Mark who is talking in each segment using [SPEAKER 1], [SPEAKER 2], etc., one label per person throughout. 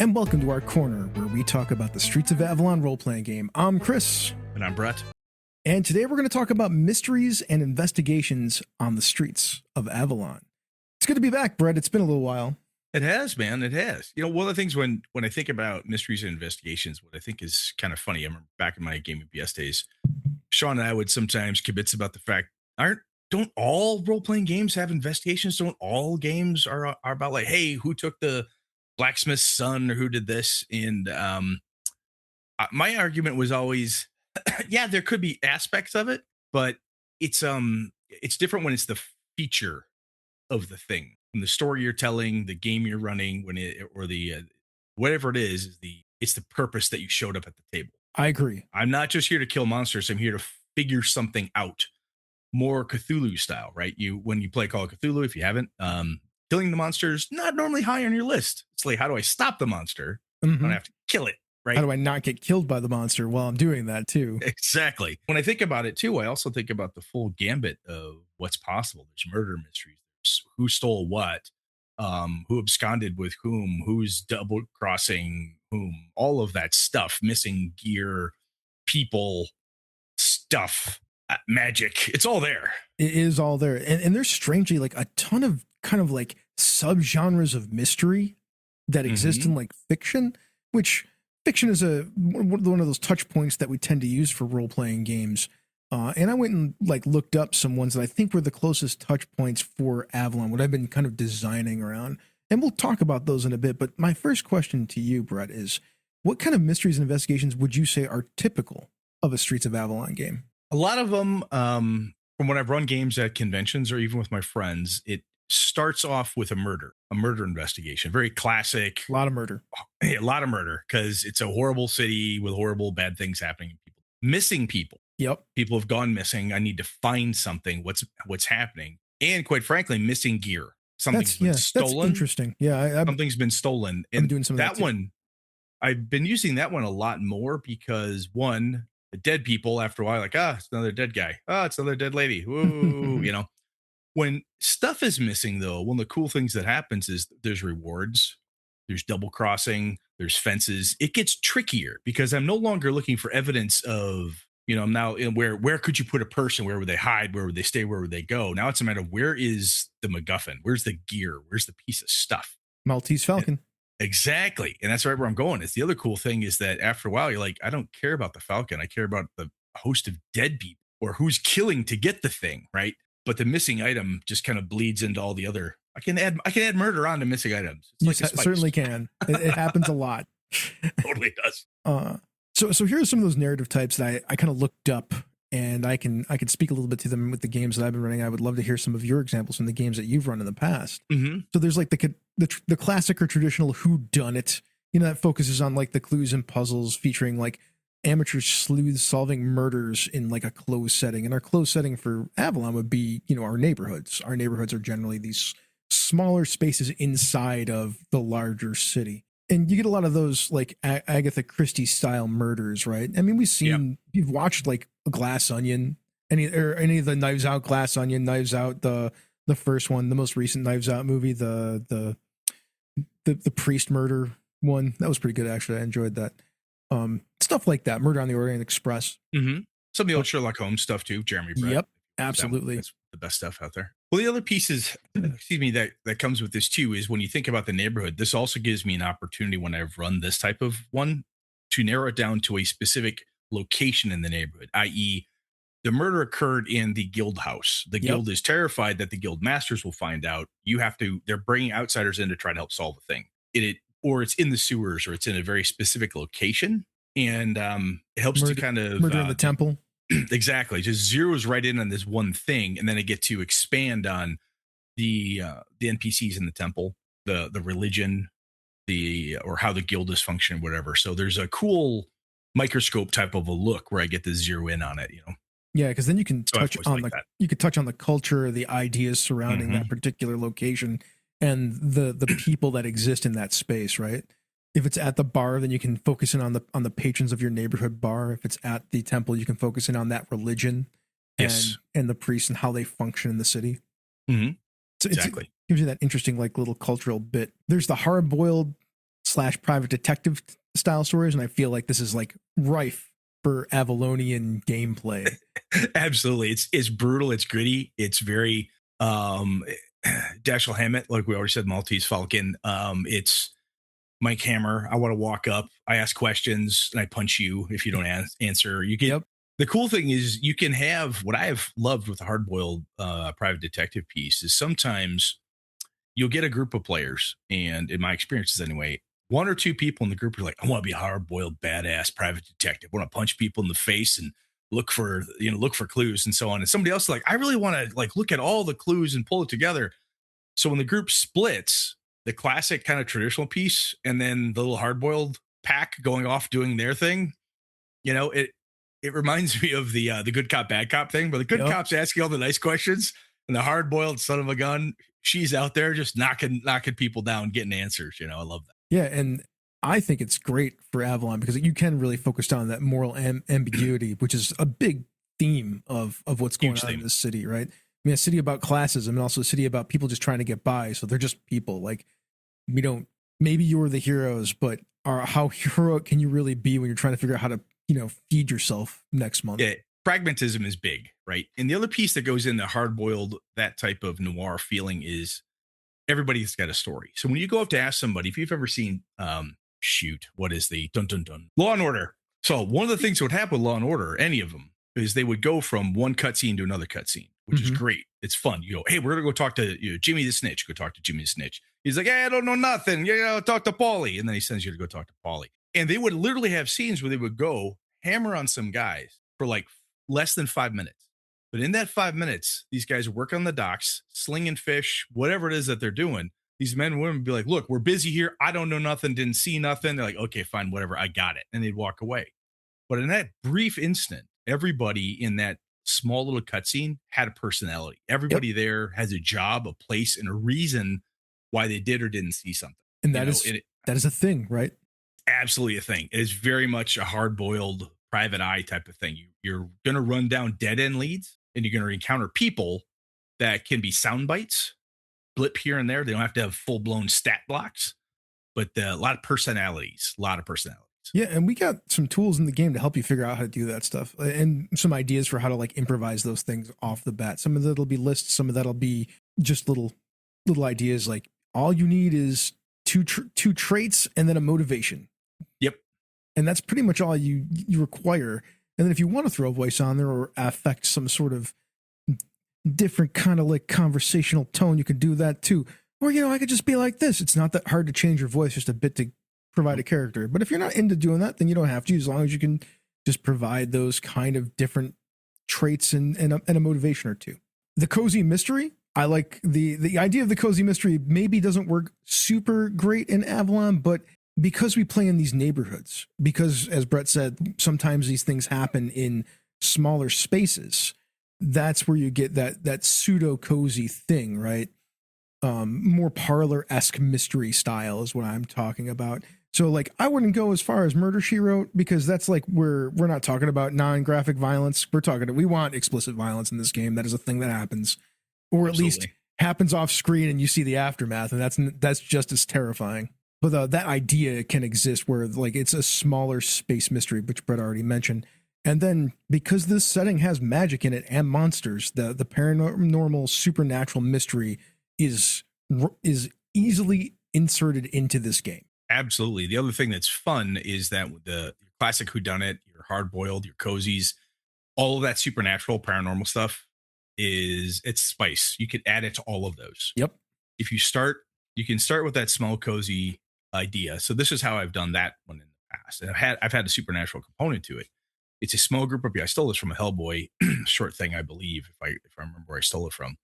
[SPEAKER 1] and welcome to our corner where we talk about the Streets of Avalon role-playing game. I'm Chris.
[SPEAKER 2] And I'm Brett.
[SPEAKER 1] And today we're going to talk about mysteries and investigations on the Streets of Avalon. It's good to be back, Brett. It's been a little while.
[SPEAKER 2] It has, man. It has. You know, one of the things when I think about mysteries and investigations, what I think is kind of funny, I remember back in my Game of BS days, Sean and I would sometimes kibitz about the fact, don't all role-playing games have investigations? Don't all games are about like, hey, who took the blacksmith's son or who did this? And my argument was always, yeah, there could be aspects of it, but it's different when it's the feature of the thing, from the story you're telling, the game you're running, when it or the whatever it is it's the purpose that you showed up at the table.
[SPEAKER 1] I agree.
[SPEAKER 2] I'm not just here to kill monsters. I'm here to figure something out, more Cthulhu style, right? When you play Call of Cthulhu, if you haven't, killing the monsters not normally high on your list. It's like, how do I stop the monster? I don't have to kill it. Right?
[SPEAKER 1] How do I not get killed by the monster while I'm doing that too?
[SPEAKER 2] Exactly. When I think about it too, I also think about the full gambit of what's possible. There's murder mysteries. There's who stole what, who absconded with whom, who's double crossing whom, all of that stuff, missing gear, people, stuff, magic. It's all there.
[SPEAKER 1] It is all there. And there's strangely like a ton of kind of like subgenres of mystery that exist in like fiction, which fiction is one of those touch points that we tend to use for role-playing games. And I went and like looked up some ones that I think were the closest touch points for Avalon, what I've been kind of designing around. And we'll talk about those in a bit. But my first question to you, Brett, is what kind of mysteries and investigations would you say are typical of a Streets of Avalon game?
[SPEAKER 2] A lot of them, from when I've run games at conventions or even with my friends, it starts off with a murder investigation. Very classic.
[SPEAKER 1] A lot of murder,
[SPEAKER 2] because it's a horrible city with horrible bad things happening to people. Missing people.
[SPEAKER 1] Yep.
[SPEAKER 2] People have gone missing. I need to find something. What's happening? And quite frankly, missing gear. Something's been stolen.
[SPEAKER 1] That's interesting. Yeah.
[SPEAKER 2] Something's been stolen. And
[SPEAKER 1] I'm doing some of that
[SPEAKER 2] one. I've been using that one a lot more because one, the dead people after a while, like, it's another dead guy. It's another dead lady. Woo, When stuff is missing, though, one of the cool things that happens is there's rewards, there's double crossing, there's fences. It gets trickier because I'm no longer looking for evidence of, I'm now in where could you put a person? Where would they hide? Where would they stay? Where would they go? Now it's a matter of where is the MacGuffin? Where's the gear? Where's the piece of stuff?
[SPEAKER 1] Maltese Falcon.
[SPEAKER 2] Exactly. And that's right where I'm going. It's the other cool thing is that after a while, you're like, I don't care about the Falcon. I care about the host of dead people or who's killing to get the thing, right? But the missing item just kind of bleeds into all the other. I can add murder on to missing items.
[SPEAKER 1] It's like certainly can. It happens a lot.
[SPEAKER 2] Totally does.
[SPEAKER 1] So here are some of those narrative types that I kind of looked up, and I can speak a little bit to them with the games that I've been running. I would love to hear some of your examples from the games that you've run in the past.
[SPEAKER 2] Mm-hmm.
[SPEAKER 1] So there's like the classic or traditional whodunit, that focuses on like the clues and puzzles, featuring like amateur sleuths solving murders in like a closed setting. And our closed setting for Avalon would be, our neighborhoods. Our neighborhoods are generally these smaller spaces inside of the larger city. And you get a lot of those like Agatha Christie style murders, right? I mean, you've watched like Glass Onion, any of the Knives Out, Glass Onion, Knives Out, the first one, the most recent Knives Out movie, the priest murder one. That was pretty good, actually. I enjoyed that. Stuff like that, Murder on the Orient Express.
[SPEAKER 2] Mm-hmm. Some of the old Sherlock Holmes stuff too, Jeremy Brett.
[SPEAKER 1] Yep, absolutely.
[SPEAKER 2] That's the best stuff out there. Well, the other pieces, that comes with this too is when you think about the neighborhood, this also gives me an opportunity when I've run this type of one to narrow it down to a specific location in the neighborhood, i.e. the murder occurred in the guild house. The guild is terrified that the guild masters will find out. They're bringing outsiders in to try to help solve the thing. Or it's in the sewers, or it's in a very specific location. And it helps to kind of
[SPEAKER 1] murder in the temple.
[SPEAKER 2] Exactly. Just zeroes right in on this one thing. And then I get to expand on the NPCs in the temple, the religion, or how the guild is functioning, whatever. So there's a cool microscope type of a look where I get to zero in on it,
[SPEAKER 1] Yeah, because then you can touch on the culture, the ideas surrounding that particular location, and the people that exist in that space, right? If it's at the bar, then you can focus in on the patrons of your neighborhood bar. If it's at the temple, you can focus in on that religion and the priests and how they function in the city.
[SPEAKER 2] Mm-hmm.
[SPEAKER 1] So
[SPEAKER 2] exactly.
[SPEAKER 1] It gives you that interesting like little cultural bit. There's the hard-boiled slash private detective style stories, and I feel like this is like rife for Avalonian gameplay.
[SPEAKER 2] Absolutely. It's brutal, it's gritty, it's very Dashiell Hammett, like we already said, Maltese Falcon. It's Mike Hammer. I want to walk up, I ask questions, and I punch you if you don't answer. You get
[SPEAKER 1] Yep.
[SPEAKER 2] the cool thing is you can have what I have loved with a hard boiled private detective piece is sometimes you'll get a group of players, and in my experiences anyway, one or two people in the group are like, I want to be a hard boiled badass private detective. I want to punch people in the face and look for clues and so on. And somebody else is like, I really want to like look at all the clues and pull it together. So when the group splits, the classic kind of traditional piece and then the little hard boiled pack going off doing their thing, it reminds me of the good cop bad cop thing, where the good cop's asking all the nice questions and the hard boiled son of a gun, she's out there just knocking people down, getting answers. I love that.
[SPEAKER 1] Yeah, and I think it's great for Avalon because you can really focus on that moral ambiguity, which is a big theme of what's going on in this city, right? I mean, a city about classism and also a city about people just trying to get by. So they're just people. Like, maybe you're the heroes, but how heroic can you really be when you're trying to figure out how to, feed yourself next month?
[SPEAKER 2] Yeah, pragmatism is big, right? And the other piece that goes in the hard boiled, that type of noir feeling is everybody's got a story. So when you go up to ask somebody, if you've ever seen, what is the dun dun dun Law and Order? So one of the things that would happen with Law and Order, any of them, is they would go from one cutscene to another cutscene, which is great. It's fun. You go, hey, we're gonna go talk to Jimmy the Snitch. Go talk to Jimmy the Snitch. He's like, hey, I don't know nothing. Talk to Paulie, and then he sends you to go talk to Paulie. And they would literally have scenes where they would go hammer on some guys for like less than 5 minutes. But in that 5 minutes, these guys are working on the docks, slinging fish, whatever it is that they're doing. These men and women would be like, look, we're busy here. I don't know nothing, didn't see nothing. They're like, okay, fine, whatever. I got it. And they'd walk away. But in that brief instant, everybody in that small little cutscene had a personality. Everybody there has a job, a place, and a reason why they did or didn't see something.
[SPEAKER 1] And that is a thing, right?
[SPEAKER 2] Absolutely a thing. It is very much a hard-boiled private eye type of thing. You're going to run down dead-end leads, and you're going to encounter people that can be sound bites, blip here and there. They don't have to have full-blown stat blocks, but a lot of personalities.
[SPEAKER 1] Yeah, and we got some tools in the game to help you figure out how to do that stuff, and some ideas for how to like improvise those things off the bat. Some of that'll be lists, some of that'll be just little ideas. Like all you need is two traits and then a motivation.
[SPEAKER 2] Yep,
[SPEAKER 1] and that's pretty much all you require. And then if you want to throw a voice on there or affect some sort of different kind of like conversational tone, you can do that too. Or I could just be like this. It's not that hard to change your voice just a bit to provide a character. But if you're not into doing that, then you don't have to, as long as you can just provide those kind of different traits and a motivation or two. The cozy mystery, I like the idea of the cozy mystery. Maybe doesn't work super great in Avalon, but because we play in these neighborhoods, because as Brett said, sometimes these things happen in smaller spaces, that's where you get that pseudo cozy thing, right? More parlor-esque mystery style is what I'm talking about. So like, I wouldn't go as far as Murder, She Wrote, because that's like, we're not talking about non-graphic violence. We want explicit violence in this game. That is a thing that happens, or at least happens off screen and you see the aftermath. And that's just as terrifying. But that idea can exist where like it's a smaller space mystery, which Brett already mentioned. And then because this setting has magic in it and monsters, the paranormal supernatural mystery is easily inserted into this game.
[SPEAKER 2] Absolutely. The other thing that's fun is that with the classic whodunit, your hard boiled, your cozies, all of that supernatural paranormal stuff it's spice. You could add it to all of those.
[SPEAKER 1] Yep.
[SPEAKER 2] If you can start with that small cozy idea. So this is how I've done that one in the past. And I've had a supernatural component to it. It's a small group of people. I stole this from a Hellboy short thing, I believe, if I remember where I stole it from.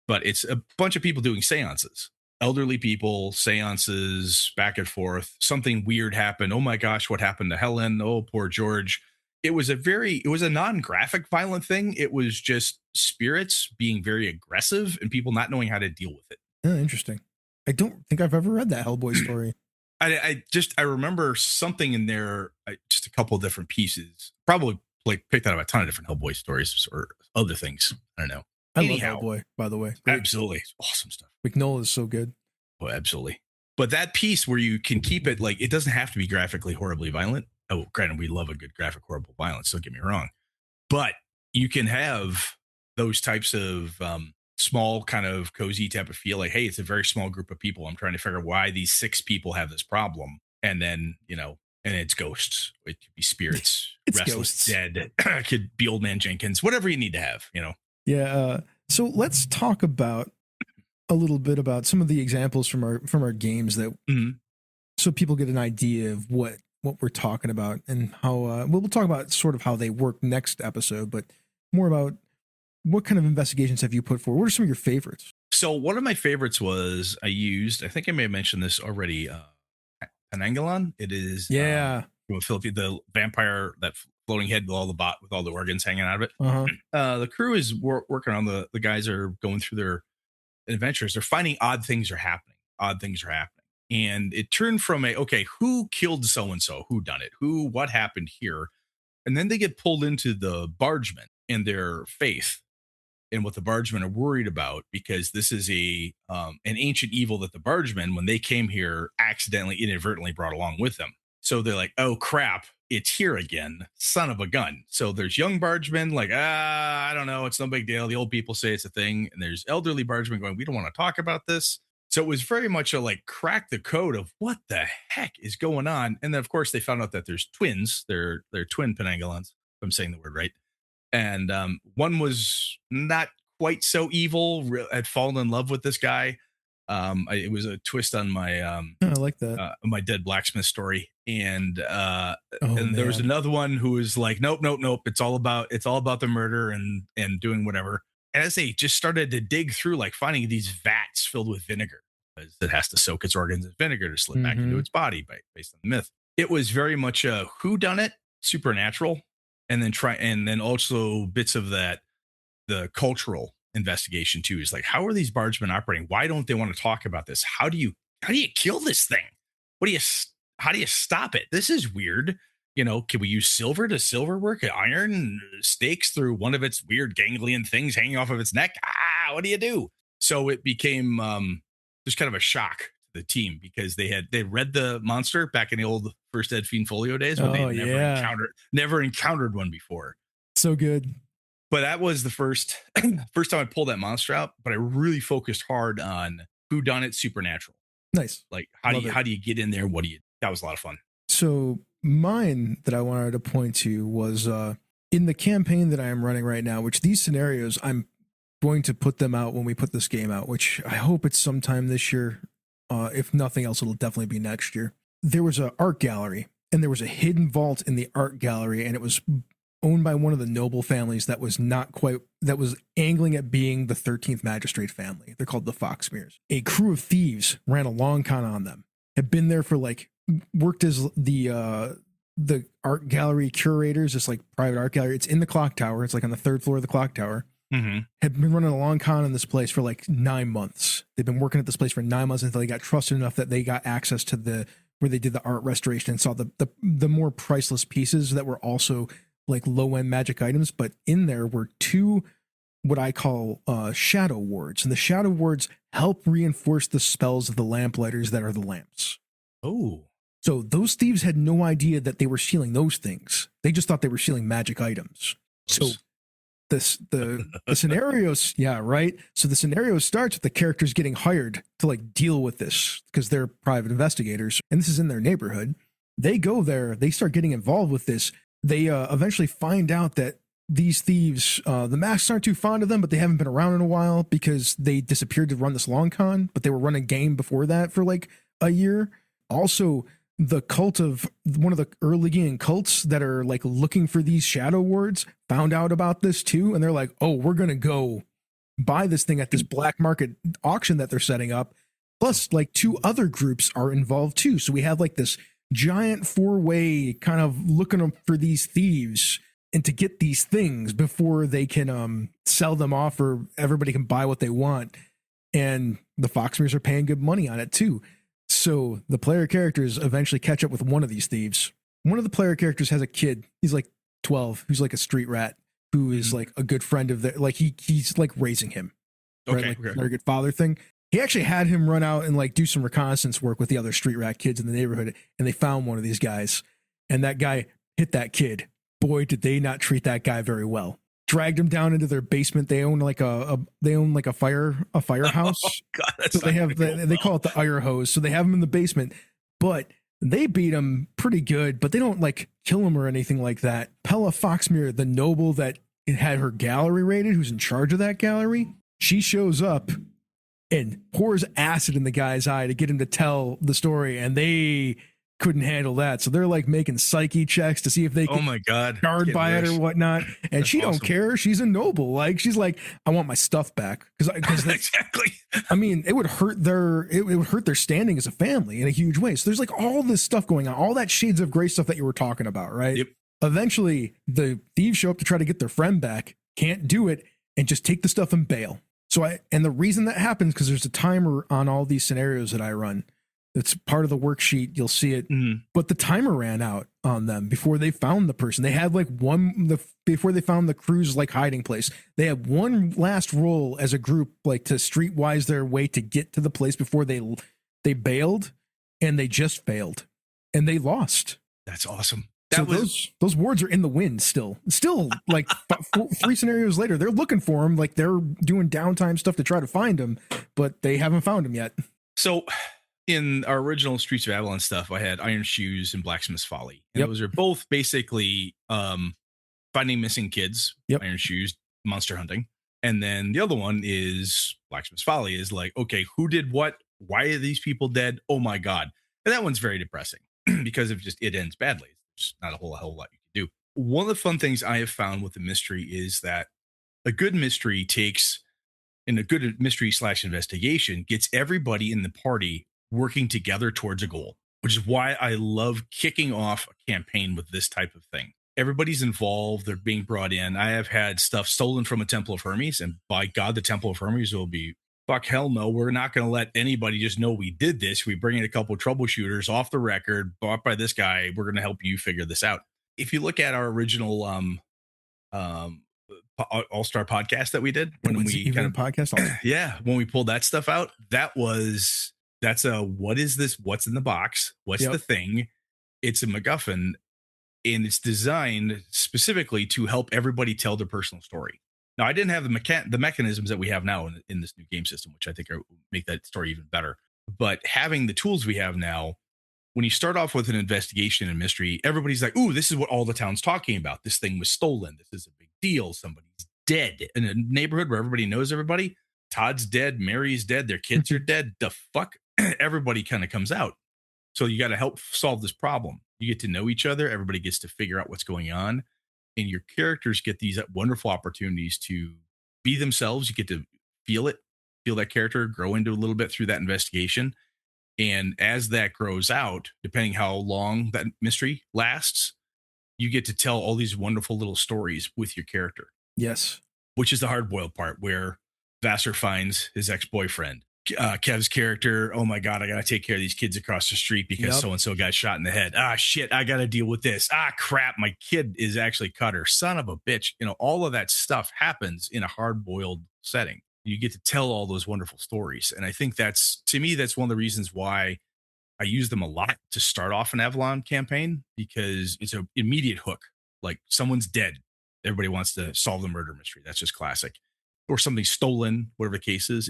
[SPEAKER 2] But it's a bunch of people doing seances. Elderly people, seances, back and forth. Something weird happened. Oh my gosh, what happened to Helen? Oh, poor George. It was a non-graphic violent thing. It was just spirits being very aggressive and people not knowing how to deal with it.
[SPEAKER 1] Oh, interesting. I don't think I've ever read that Hellboy story.
[SPEAKER 2] I remember something in there, just a couple of different pieces. Probably like picked out of a ton of different Hellboy stories or other things. I don't know.
[SPEAKER 1] I love Hellboy, by the way.
[SPEAKER 2] Great. Absolutely. Awesome stuff.
[SPEAKER 1] McNoll is so good.
[SPEAKER 2] Oh, absolutely. But that piece where you can keep it like, it doesn't have to be graphically horribly violent. Oh, granted, we love a good graphic horrible violence. Don't get me wrong, but you can have those types of small kind of cozy type of feel. Like, hey, it's a very small group of people. I'm trying to figure out why these 6 people have this problem, and then and it's ghosts. It could be spirits,
[SPEAKER 1] It's
[SPEAKER 2] restless
[SPEAKER 1] ghosts.
[SPEAKER 2] dead. It could be Old Man Jenkins. Whatever you need to have.
[SPEAKER 1] Yeah. So let's talk about a little bit about some of the examples from our games that, so people get an idea of what we're talking about and how we'll talk about sort of how they work next episode, but more about what kind of investigations have you put forward? What are some of your favorites?
[SPEAKER 2] So one of my favorites was I think I may have mentioned this already. Penangalon. It is from Philippines, the vampire, that floating head with all the organs hanging out of it. The crew is working on the guys are going through their adventures. They're finding odd things are happening, and it turned from who killed so and so, who done it, what happened here, and then they get pulled into the bargemen and their faith and what the bargemen are worried about, because this is an ancient evil that the bargemen, when they came here, accidentally, inadvertently brought along with them. So they're like, oh crap, it's here again, son of a gun. So there's young bargemen like, I don't know, it's no big deal. The old people say it's a thing. And there's elderly bargemen going, we don't want to talk about this. So it was very much a crack the code of what the heck is going on. And then of course they found out that there's twins. They're twin Penangalons, if I'm saying the word right. And one was not quite so evil, had fallen in love with this guy. It was a twist on my
[SPEAKER 1] I like that.
[SPEAKER 2] my dead blacksmith story. And
[SPEAKER 1] and
[SPEAKER 2] there was another one who was like, nope. It's all about the murder and doing whatever. And as they just started to dig through, finding these vats filled with vinegar, because it has to soak its organs in vinegar to slip back into its body based on the myth. It was very much a whodunit, supernatural. And then also bits of the cultural investigation too, is how are these bargemen operating? Why don't they want to talk about this? How do you kill this thing? How do you stop it? This is weird. Can we use silver to silver work, iron stakes through one of its weird ganglion things hanging off of its neck? What do you do? So it became just kind of a shock to the team, because they read the monster back in the old First Ed Fiend Folio days, when they never encountered one before.
[SPEAKER 1] So good.
[SPEAKER 2] But that was the first time I pulled that monster out. But I really focused hard on whodunit supernatural.
[SPEAKER 1] Nice.
[SPEAKER 2] How do you get in there? That was a lot of fun.
[SPEAKER 1] So mine that I wanted to point to was in the campaign that I am running right now, which these scenarios, I'm going to put them out when we put this game out, which I hope it's sometime this year. If nothing else, it'll definitely be next year. There was an art gallery, and there was a hidden vault in the art gallery, and it was owned by one of the noble families that was angling at being the 13th magistrate family. They're called the Foxmeres. A crew of thieves ran a long con on them, had been there for worked as the art gallery curators, this private art gallery. It's in the clock tower. It's on the 3rd floor of the clock tower. Had been running a long con in this place for 9 months. They've been working at this place for 9 months until they got trusted enough that they got access to where they did the art restoration and saw the more priceless pieces that were also low end magic items. But in there were 2 what I call shadow wards, and the shadow wards help reinforce the spells of the lamplighters that are the lamps.
[SPEAKER 2] Oh.
[SPEAKER 1] So those thieves had no idea that they were stealing those things. They just thought they were stealing magic items. So the scenarios, yeah, right. So the scenario starts with the characters getting hired to deal with this, because they're private investigators, and this is in their neighborhood. They go there, they start getting involved with this. They eventually find out that these thieves, the masks aren't too fond of them, but they haven't been around in a while because they disappeared to run this long con, but they were running game before that for a year. Also, the cult of one of the Earligian cults that are looking for these shadow wards found out about this too. And they're like, oh, we're going to go buy this thing at this black market auction that they're setting up. Plus 2 other groups are involved too. So we have this giant 4-way kind of looking for these thieves and to get these things before they can sell them off, or everybody can buy what they want. And the Foxmeres are paying good money on it too. So the player characters eventually catch up with one of these thieves. One of the player characters has a kid. He's 12, who's a street rat, who is a good friend of he's raising him. Right?
[SPEAKER 2] Okay.
[SPEAKER 1] Very good father thing. He actually had him run out and like do some reconnaissance work with the other street rat kids in the neighborhood, and they found one of these guys, and that guy hit that kid. Boy, did they not treat that guy very well. Dragged him down into their basement. They own like a firehouse.
[SPEAKER 2] Oh, God, that's
[SPEAKER 1] So they call it the fire hose. So they have him in the basement, but they beat him pretty good, but they don't like kill him or anything like that. Pella Foxmere, the noble that had her gallery raided, who's in charge of that gallery, she shows up and pours acid in the guy's eye to get him to tell the story, and they couldn't handle that. So they're like making psyche checks to see if they can guard by it or whatnot. And that's she awesome. Don't care. She's a noble. Like, she's like, I want my stuff back. Because
[SPEAKER 2] exactly.
[SPEAKER 1] I mean, it would hurt their standing as a family in a huge way. So there's like all this stuff going on, all that Shades of Grey stuff that you were talking about, right?
[SPEAKER 2] Yep.
[SPEAKER 1] Eventually the thieves show up to try to get their friend back, can't do it, and just take the stuff and bail. And the reason that happens, because there's a timer on all these scenarios that I run. It's part of the worksheet. You'll see it. Mm-hmm. But the timer ran out on them before they found the person. They had like before they found the crew's like hiding place. They had one last roll as a group, like to streetwise their way to get to the place before they bailed, and they just failed and they lost.
[SPEAKER 2] That's awesome.
[SPEAKER 1] Those wards are in the wind still like 3 scenarios later. They're looking for them. Like they're doing downtime stuff to try to find them, but they haven't found them yet.
[SPEAKER 2] So in our original Streets of Avalon stuff, I had Iron Shoes and Blacksmith's Folly. And those are both basically finding missing kids. Yep. Iron Shoes, monster hunting. And then the other one is Blacksmith's Folly is like, okay, who did what? Why are these people dead? Oh my God. And that one's very depressing because it ends badly. There's not a whole lot you can do. One of the fun things I have found with the mystery is that a good mystery takes, and a good mystery / investigation gets everybody in the party working together towards a goal, which is why I love kicking off a campaign with this type of thing. Everybody's involved. They're being brought in. I have had stuff stolen from a Temple of Hermes, and by God, the Temple of Hermes will be, fuck hell no, we're not going to let anybody just know we did this. We bring in a couple of troubleshooters off the record, bought by this guy. We're going to help you figure this out. If you look at our original All-Star podcast that we did, when we kind of
[SPEAKER 1] podcast,
[SPEAKER 2] when we pulled that stuff out, that's a, what is this? What's in the box? What's the thing? It's a MacGuffin, and it's designed specifically to help everybody tell their personal story. Now, I didn't have the mechanisms that we have now in this new game system, which I think make that story even better. But having the tools we have now, when you start off with an investigation and mystery, everybody's like, ooh, this is what all the town's talking about. This thing was stolen. This is a big deal. Somebody's dead in a neighborhood where everybody knows everybody. Todd's dead. Mary's dead. Their kids are dead. The fuck? Everybody kind of comes out. So you got to help solve this problem. You get to know each other. Everybody gets to figure out what's going on. And your characters get these wonderful opportunities to be themselves. You get to feel that character grow into a little bit through that investigation. And as that grows out, depending how long that mystery lasts, you get to tell all these wonderful little stories with your character.
[SPEAKER 1] Yes.
[SPEAKER 2] Which is the hard-boiled part where Vassar finds his ex-boyfriend. Kev's character, oh my God, I got to take care of these kids across the street because so-and-so got shot in the head. Ah, shit, I got to deal with this. Ah, crap, my kid is actually cut her. Son of a bitch. All of that stuff happens in a hard-boiled setting. You get to tell all those wonderful stories. And I think that's one of the reasons why I use them a lot to start off an Avalon campaign, because it's an immediate hook. Like someone's dead. Everybody wants to solve the murder mystery. That's just classic. Or something's stolen, whatever the case is.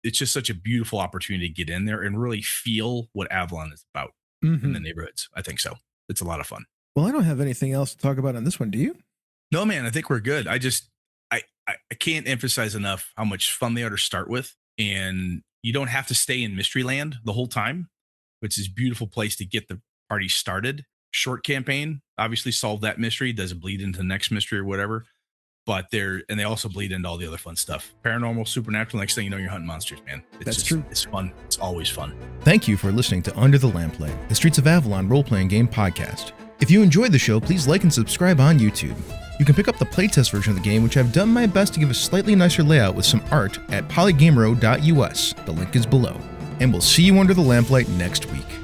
[SPEAKER 2] It's just such a beautiful opportunity to get in there and really feel what Avalon is about in the neighborhoods. I think so. It's a lot of fun.
[SPEAKER 1] Well, I don't have anything else to talk about on this one. Do you?
[SPEAKER 2] No, man, I think we're good. I can't emphasize enough how much fun they are to start with. And you don't have to stay in Mysteryland the whole time, which is a beautiful place to get the party started. Short campaign, obviously solve that mystery. Doesn't bleed into the next mystery or whatever. But they also bleed into all the other fun stuff. Paranormal, supernatural. Next thing you know, you're hunting monsters, man.
[SPEAKER 1] That's true.
[SPEAKER 2] It's fun. It's always fun.
[SPEAKER 1] Thank you for listening to Under the Lamplight, the Streets of Avalon role-playing game podcast. If you enjoyed the show, please like and subscribe on YouTube. You can pick up the playtest version of the game, which I've done my best to give a slightly nicer layout with some art at polygamero.us. The link is below. And we'll see you under the lamplight next week.